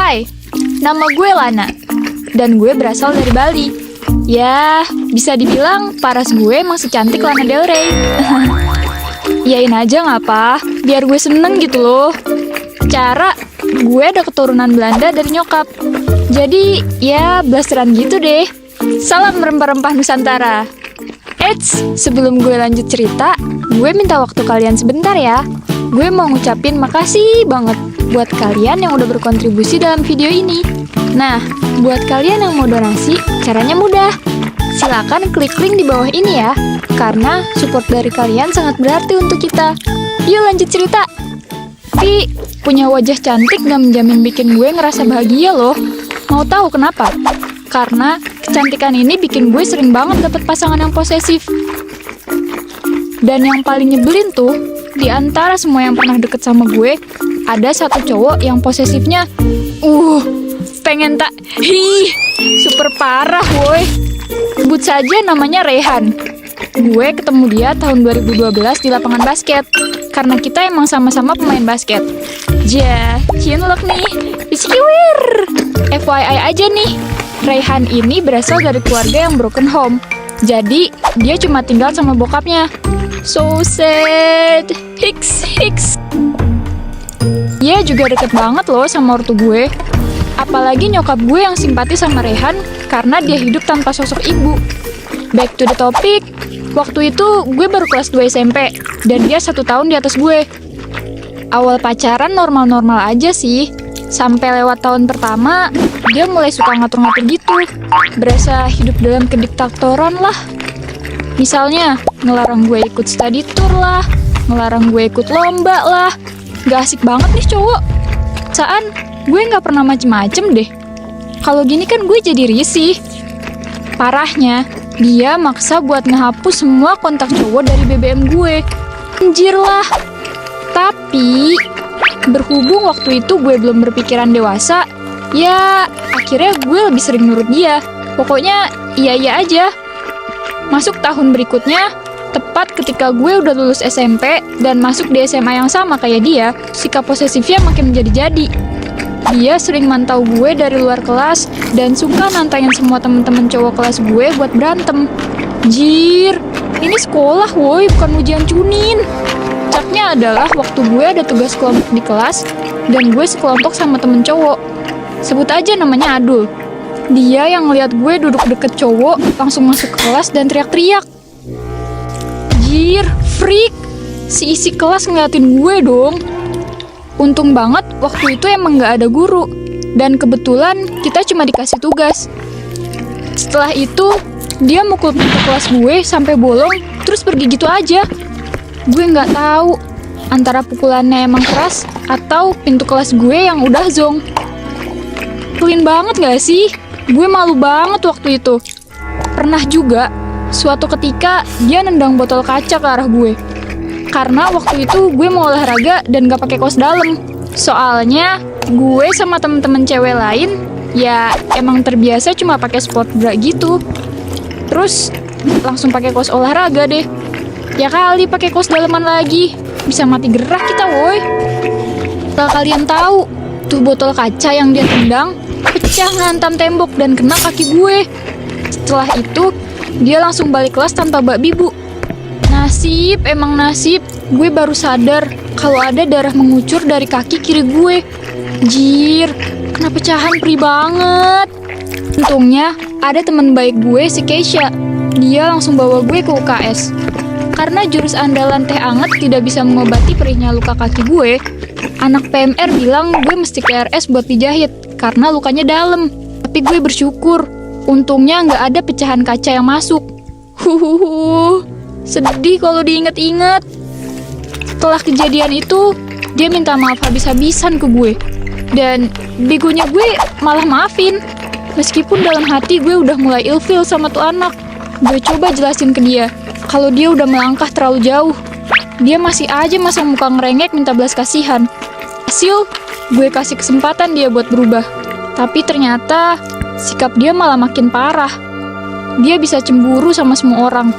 Hai, nama gue Lana, dan gue berasal dari Bali. Ya, bisa dibilang paras gue emang secantik Lana Del Rey. Iyain aja ngapa, biar gue seneng gitu loh. Secara, gue ada keturunan Belanda dari nyokap. Jadi, ya blasteran gitu deh. Salam rempah-rempah Nusantara. Eits, sebelum gue lanjut cerita, gue minta waktu kalian sebentar ya. Gue mau ngucapin makasih banget buat kalian yang udah berkontribusi dalam video ini. Nah, buat kalian yang mau donasi, caranya mudah. Silakan klik link di bawah ini ya, karena support dari kalian sangat berarti untuk kita. Yuk lanjut cerita. Tapi, punya wajah cantik gak menjamin bikin gue ngerasa bahagia loh. Mau tahu kenapa? Karena kecantikan ini bikin gue sering banget dapet pasangan yang posesif. Dan yang paling nyebelin tuh, di antara semua yang pernah deket sama gue, ada satu cowok yang posesifnya, pengen tak, super parah woi. Sebut saja namanya Rehan. Gue ketemu dia tahun 2012 di lapangan basket, karena kita emang sama-sama pemain basket. Cinlok nih, bisikuir. FYI aja nih, Rehan ini berasal dari keluarga yang broken home. Jadi, dia cuma tinggal sama bokapnya. So sad. Hiks. Dia juga deket banget loh sama ortu gue. Apalagi nyokap gue yang simpati sama Rehan karena dia hidup tanpa sosok ibu. Back to the topic. Waktu itu gue baru kelas 2 SMP dan dia 1 tahun di atas gue. Awal pacaran normal-normal aja sih. Sampai lewat tahun pertama, dia mulai suka ngatur-ngatur gitu. Berasa hidup dalam kediktatoran lah. Misalnya, ngelarang gue ikut study tour lah, ngelarang gue ikut lomba lah. Gak asik banget nih cowok. Perasaan, gue gak pernah macem-macem deh. Kalau gini kan gue jadi risih. Parahnya, dia maksa buat ngehapus semua kontak cowok dari BBM gue. Anjir lah. Tapi, berhubung waktu itu gue belum berpikiran dewasa, ya akhirnya gue lebih sering nurut dia. Pokoknya iya aja. Masuk tahun berikutnya, tepat ketika gue udah lulus SMP dan masuk di SMA yang sama kayak dia, sikap posesifnya makin menjadi-jadi. Dia sering mantau gue dari luar kelas dan suka nantangin semua temen-temen cowok kelas gue buat berantem. Jir, ini sekolah woi, bukan ujian cunin. Puncaknya adalah waktu gue ada tugas kelompok di kelas dan gue sekelompok sama temen cowok. Sebut aja namanya Adul. Dia yang ngeliat gue duduk deket cowok langsung masuk ke kelas dan teriak-teriak. Jir, freak. Si isi kelas ngeliatin gue dong. Untung banget waktu itu emang gak ada guru. Dan kebetulan kita cuma dikasih tugas. Setelah itu, dia mukul pintu kelas gue sampai bolong terus pergi gitu aja. Gue gak tahu antara pukulannya emang keras atau pintu kelas gue yang udah zonk. Pelin banget gak sih? Gue malu banget waktu itu. Pernah juga, suatu ketika dia nendang botol kaca ke arah gue. Karena waktu itu gue mau olahraga dan gak pakai kaos dalam. Soalnya gue sama temen-temen cewek lain ya emang terbiasa cuma pakai sport bra gitu. Terus langsung pakai kaos olahraga deh. Ya kali pakai kaos dalaman lagi, bisa mati gerak kita woi. Kalau kalian tahu, tuh botol kaca yang dia tendang pecah ngantam tembok dan kena kaki gue. Setelah itu, dia langsung balik kelas tanpa babi bu. Nasib, emang nasib. Gue baru sadar kalau ada darah mengucur dari kaki kiri gue. Jir, kena pecahan perih banget. Untungnya, ada teman baik gue si Keisha. Dia langsung bawa gue ke UKS. Karena jurus andalan teh anget tidak bisa mengobati perihnya luka kaki gue, anak PMR bilang gue mesti ke RS buat dijahit karena lukanya dalam. Tapi gue bersyukur, untungnya nggak ada pecahan kaca yang masuk. Sedih kalau diinget-inget. Setelah kejadian itu, dia minta maaf habis-habisan ke gue. Dan begonya gue malah maafin. Meskipun dalam hati gue udah mulai ilfil sama tuh anak. Gue coba jelasin ke dia kalau dia udah melangkah terlalu jauh. Dia masih aja masang muka ngerengek minta belas kasihan. Hasil, gue kasih kesempatan dia buat berubah. Tapi ternyata sikap dia malah makin parah. Dia bisa cemburu sama semua orang.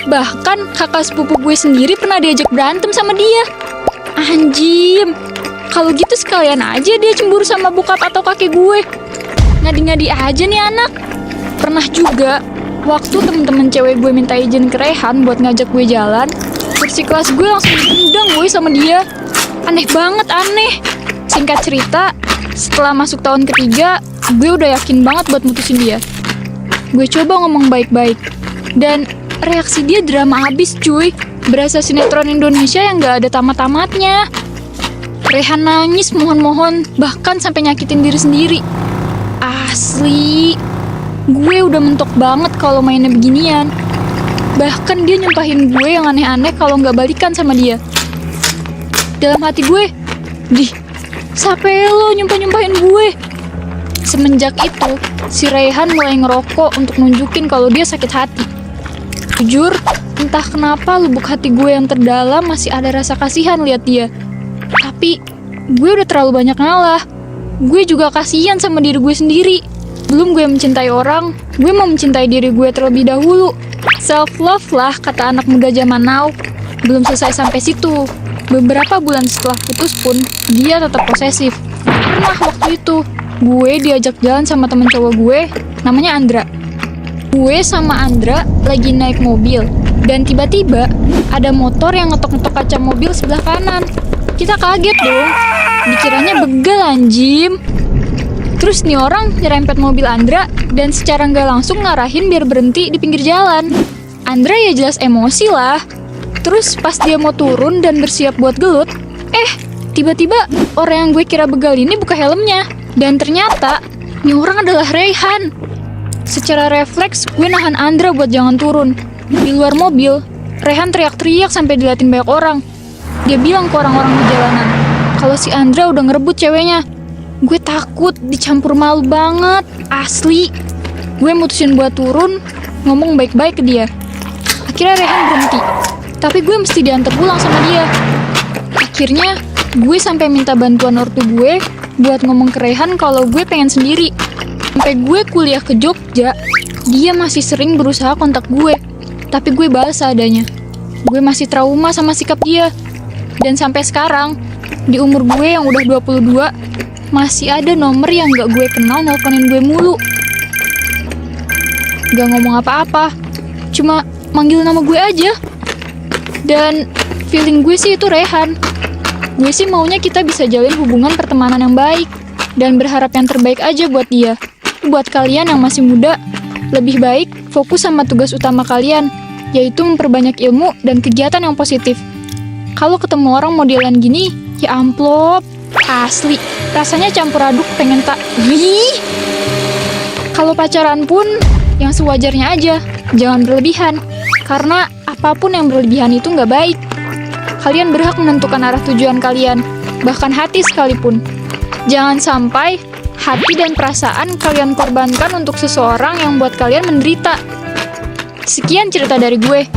Bahkan kakak sepupu gue sendiri pernah diajak berantem sama dia. Anjim, Kalau gitu sekalian aja dia cemburu sama bokap atau kakek gue. Ngadi-ngadi aja nih anak. Pernah juga, waktu temen-temen cewek gue minta izin ke Rehan buat ngajak gue jalan, kursi kelas gue langsung ditendang gue sama dia. Aneh banget, aneh. Singkat cerita, setelah masuk tahun ketiga, gue udah yakin banget buat mutusin dia. Gue coba ngomong baik-baik, dan reaksi dia drama abis cuy. Berasa sinetron Indonesia yang gak ada tamat-tamatnya. Rehan nangis mohon-mohon, bahkan sampai nyakitin diri sendiri. Asli, gue udah mentok banget kalau mainnya beginian. Bahkan dia nyumpahin gue yang aneh-aneh kalau gak balikan sama dia. Dalam hati gue, sampai lo nyumpahin gue. Semenjak itu, si Rehan mulai ngerokok untuk nunjukin kalau dia sakit hati. Jujur, entah kenapa lubuk hati gue yang terdalam masih ada rasa kasihan lihat dia. Tapi, gue udah terlalu banyak ngalah. Gue juga kasihan sama diri gue sendiri. Belum gue mencintai orang, gue mau mencintai diri gue terlebih dahulu. Self-love lah, kata anak muda zaman now. Belum selesai sampai situ. Beberapa bulan setelah putus pun, dia tetap posesif. Pernah waktu itu, gue diajak jalan sama temen cowok gue, namanya Andra. Gue sama Andra lagi naik mobil, dan tiba-tiba ada motor yang ngetok-ngetok kaca mobil sebelah kanan. Kita kaget dong, dikiranya begal anjim. Terus nih orang nyerempet mobil Andra, dan secara nggak langsung ngarahin biar berhenti di pinggir jalan. Andra ya jelas emosi lah. Terus pas dia mau turun dan bersiap buat gelut, tiba-tiba orang yang gue kira begal ini buka helmnya. Dan ternyata, nih orang adalah Rehan. Secara refleks, gue nahan Andra buat jangan turun. Di luar mobil, Rehan teriak-teriak sampai diliatin banyak orang. Dia bilang ke orang-orang di jalanan, kalau si Andra udah ngerebut ceweknya. Gue takut, dicampur malu banget, asli. Gue mutusin buat turun, ngomong baik-baik ke dia. Akhirnya Rehan berhenti, tapi gue mesti diantar pulang sama dia. Akhirnya, gue sampai minta bantuan ortu gue buat ngomong ke Rehan kalau gue pengen sendiri. Sampai gue kuliah ke Jogja, dia masih sering berusaha kontak gue. Tapi gue balas seadanya. Gue masih trauma sama sikap dia. Dan sampai sekarang, di umur gue yang udah 22, masih ada nomor yang gak gue kenal nelponin gue mulu. Gak ngomong apa-apa, cuma manggil nama gue aja. Dan feeling gue sih itu Rehan. Gue sih maunya kita bisa jalin hubungan pertemanan yang baik. Dan berharap yang terbaik aja buat dia. Buat kalian yang masih muda, lebih baik fokus sama tugas utama kalian, yaitu memperbanyak ilmu dan kegiatan yang positif. Kalau ketemu orang modelan gini, ya amplop, asli, rasanya campur aduk pengen Kalau pacaran pun, yang sewajarnya aja, jangan berlebihan, karena apapun yang berlebihan itu nggak baik. Kalian berhak menentukan arah tujuan kalian, bahkan hati sekalipun. Jangan sampai hati dan perasaan kalian korbankan untuk seseorang yang buat kalian menderita. Sekian cerita dari gue.